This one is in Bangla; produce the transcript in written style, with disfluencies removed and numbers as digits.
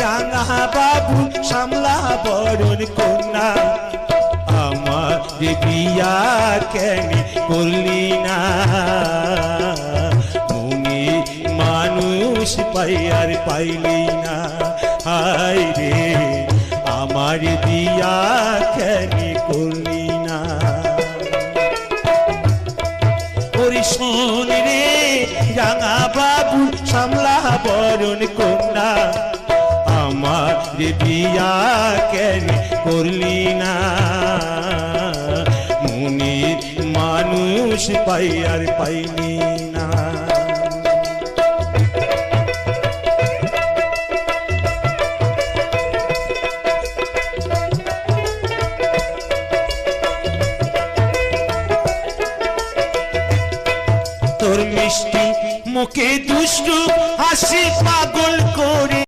রাঙা বাবু সামলা বরণ কন্যা আমার বিয়া কেন করলি না তুমি মানুষ পাইয়ার পাইলি না হায় রে আমার বিয়া কেন করলি না ওরে শোন রে রাঙা বাবু সামলা বরণ কন্যা আমার বিয়া কেন করলি না মুনি মানুষ পাইয়ার পাইলি